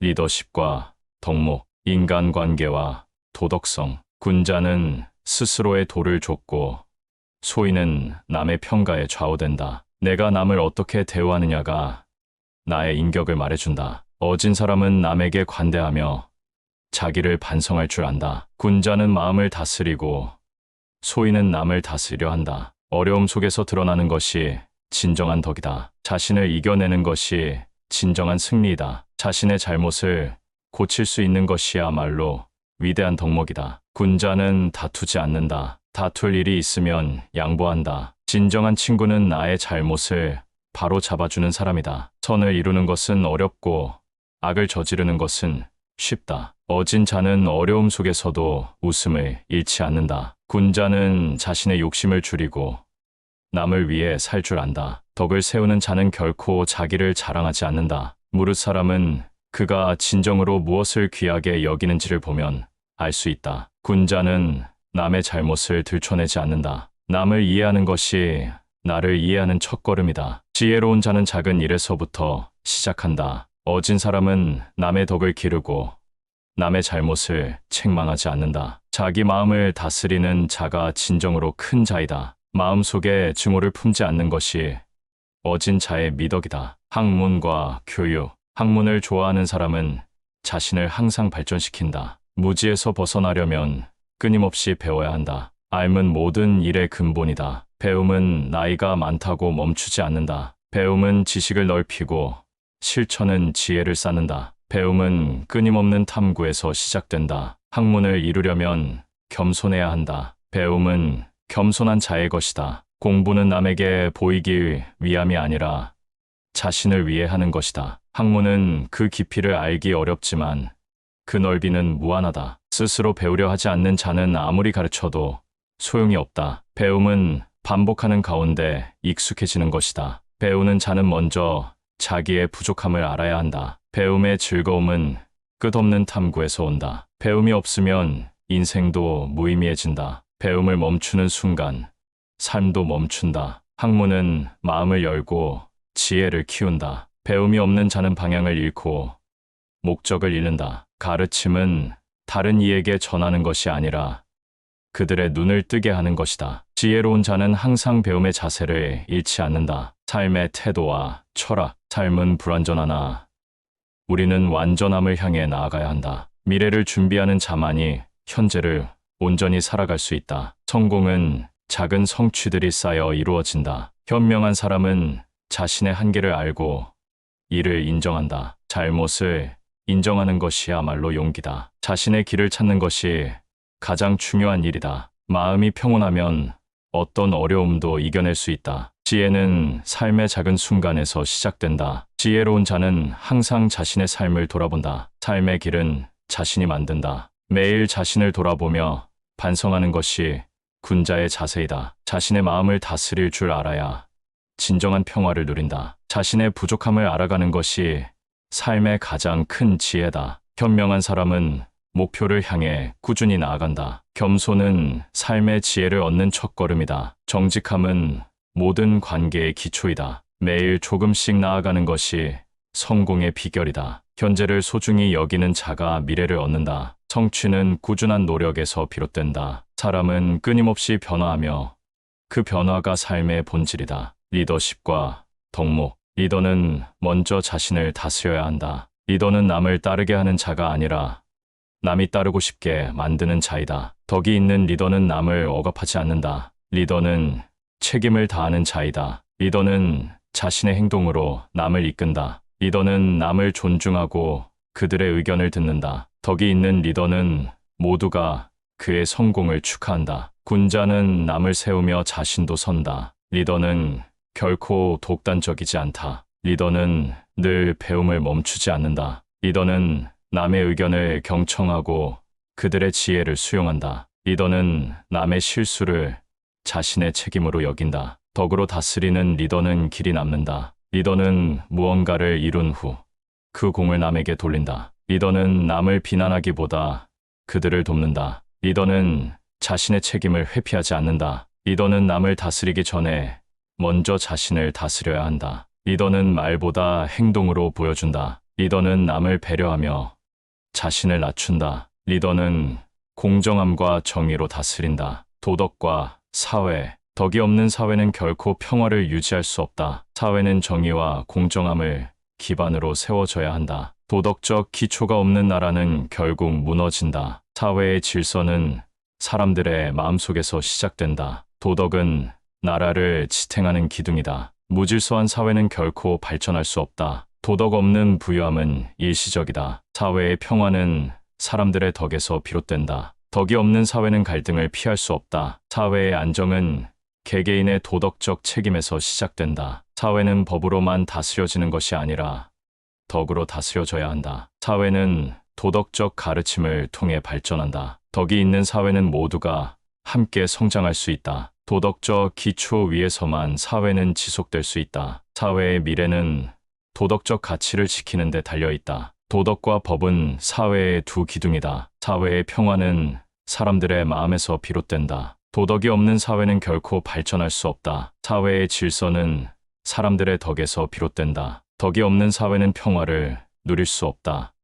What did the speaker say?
리더십과 덕목, 인간관계와 도덕성. 군자는 스스로의 도를 좇고 소인은 남의 평가에 좌우된다. 내가 남을 어떻게 대우하느냐가 나의 인격을 말해준다. 어진 사람은 남에게 관대하며 자기를 반성할 줄 안다. 군자는 마음을 다스리고 소인은 남을 다스려 한다. 어려움 속에서 드러나는 것이 진정한 덕이다. 자신을 이겨내는 것이 진정한 승리이다. 자신의 잘못을 고칠 수 있는 것이야말로 위대한 덕목이다. 군자는 다투지 않는다. 다툴 일이 있으면 양보한다. 진정한 친구는 나의 잘못을 바로 잡아주는 사람이다. 선을 이루는 것은 어렵고 악을 저지르는 것은 쉽다. 어진 자는 어려움 속에서도 웃음을 잃지 않는다. 군자는 자신의 욕심을 줄이고 남을 위해 살 줄 안다. 덕을 세우는 자는 결코 자기를 자랑하지 않는다. 무릇 사람은 그가 진정으로 무엇을 귀하게 여기는지를 보면 알 수 있다. 군자는 남의 잘못을 들춰내지 않는다. 남을 이해하는 것이 나를 이해하는 첫걸음이다. 지혜로운 자는 작은 일에서부터 시작한다. 어진 사람은 남의 덕을 기르고 남의 잘못을 책망하지 않는다. 자기 마음을 다스리는 자가 진정으로 큰 자이다. 마음속에 증오를 품지 않는 것이 어진 자의 미덕이다. 학문과 교육. 학문을 좋아하는 사람은 자신을 항상 발전시킨다. 무지에서 벗어나려면 끊임없이 배워야 한다. 알은 모든 일의 근본이다. 배움은 나이가 많다고 멈추지 않는다. 배움은 지식을 넓히고 실천은 지혜를 쌓는다. 배움은 끊임없는 탐구에서 시작된다. 학문을 이루려면 겸손해야 한다. 배움은 겸손한 자의 것이다. 공부는 남에게 보이기 위함이 아니라 자신을 위해 하는 것이다. 학문은 그 깊이를 알기 어렵지만 그 넓이는 무한하다. 스스로 배우려 하지 않는 자는 아무리 가르쳐도 소용이 없다. 배움은 반복하는 가운데 익숙해지는 것이다. 배우는 자는 먼저 자기의 부족함을 알아야 한다. 배움의 즐거움은 끝없는 탐구에서 온다. 배움이 없으면 인생도 무의미해진다. 배움을 멈추는 순간 삶도 멈춘다. 학문은 마음을 열고 지혜를 키운다. 배움이 없는 자는 방향을 잃고 목적을 잃는다. 가르침은 다른 이에게 전하는 것이 아니라 그들의 눈을 뜨게 하는 것이다. 지혜로운 자는 항상 배움의 자세를 잃지 않는다. 삶의 태도와 철학. 삶은 불완전하나 우리는 완전함을 향해 나아가야 한다. 미래를 준비하는 자만이 현재를 온전히 살아갈 수 있다. 성공은 작은 성취들이 쌓여 이루어진다. 현명한 사람은 자신의 한계를 알고 이를 인정한다. 잘못을 인정하는 것이야말로 용기다. 자신의 길을 찾는 것이 가장 중요한 일이다. 마음이 평온하면 어떤 어려움도 이겨낼 수 있다. 지혜는 삶의 작은 순간에서 시작된다. 지혜로운 자는 항상 자신의 삶을 돌아본다. 삶의 길은 자신이 만든다. 매일 자신을 돌아보며 반성하는 것이 군자의 자세이다. 자신의 마음을 다스릴 줄 알아야 진정한 평화를 누린다. 자신의 부족함을 알아가는 것이 삶의 가장 큰 지혜다. 현명한 사람은 목표를 향해 꾸준히 나아간다. 겸손은 삶의 지혜를 얻는 첫걸음이다. 정직함은 모든 관계의 기초이다. 매일 조금씩 나아가는 것이 성공의 비결이다. 현재를 소중히 여기는 자가 미래를 얻는다. 성취는 꾸준한 노력에서 비롯된다. 사람은 끊임없이 변화하며 그 변화가 삶의 본질이다. 리더십과 덕목. 리더는 먼저 자신을 다스려야 한다. 리더는 남을 따르게 하는 자가 아니라 남이 따르고 싶게 만드는 자이다. 덕이 있는 리더는 남을 억압하지 않는다. 리더는 책임을 다하는 자이다. 리더는 자신의 행동으로 남을 이끈다. 리더는 남을 존중하고 그들의 의견을 듣는다. 덕이 있는 리더는 모두가 그의 성공을 축하한다. 군자는 남을 세우며 자신도 선다. 리더는 결코 독단적이지 않다. 리더는 늘 배움을 멈추지 않는다. 리더는 남의 의견을 경청하고 그들의 지혜를 수용한다. 리더는 남의 실수를 자신의 책임으로 여긴다. 덕으로 다스리는 리더는 길이 남는다. 리더는 무언가를 이룬 후 그 공을 남에게 돌린다. 리더는 남을 비난하기보다 그들을 돕는다. 리더는 자신의 책임을 회피하지 않는다. 리더는 남을 다스리기 전에 먼저 자신을 다스려야 한다. 리더는 말보다 행동으로 보여준다. 리더는 남을 배려하며 자신을 낮춘다. 리더는 공정함과 정의로 다스린다. 도덕과 사회. 덕이 없는 사회는 결코 평화를 유지할 수 없다. 사회는 정의와 공정함을 기반으로 세워져야 한다. 도덕적 기초가 없는 나라는 결국 무너진다. 사회의 질서는 사람들의 마음속에서 시작된다. 도덕은 나라를 지탱하는 기둥이다. 무질서한 사회는 결코 발전할 수 없다. 도덕 없는 부유함은 일시적이다. 사회의 평화는 사람들의 덕에서 비롯된다. 덕이 없는 사회는 갈등을 피할 수 없다. 사회의 안정은 개개인의 도덕적 책임에서 시작된다. 사회는 법으로만 다스려지는 것이 아니라 덕으로 다스려져야 한다. 사회는 도덕적 가르침을 통해 발전한다. 덕이 있는 사회는 모두가 함께 성장할 수 있다. 도덕적 기초 위에서만 사회는 지속될 수 있다. 사회의 미래는 도덕적 가치를 지키는 데 달려 있다. 도덕과 법은 사회의 두 기둥이다. 사회의 평화는 사람들의 마음에서 비롯된다. 도덕이 없는 사회는 결코 발전할 수 없다. 사회의 질서는 사람들의 덕에서 비롯된다. 덕이 없는 사회는 평화를 누릴 수 없다.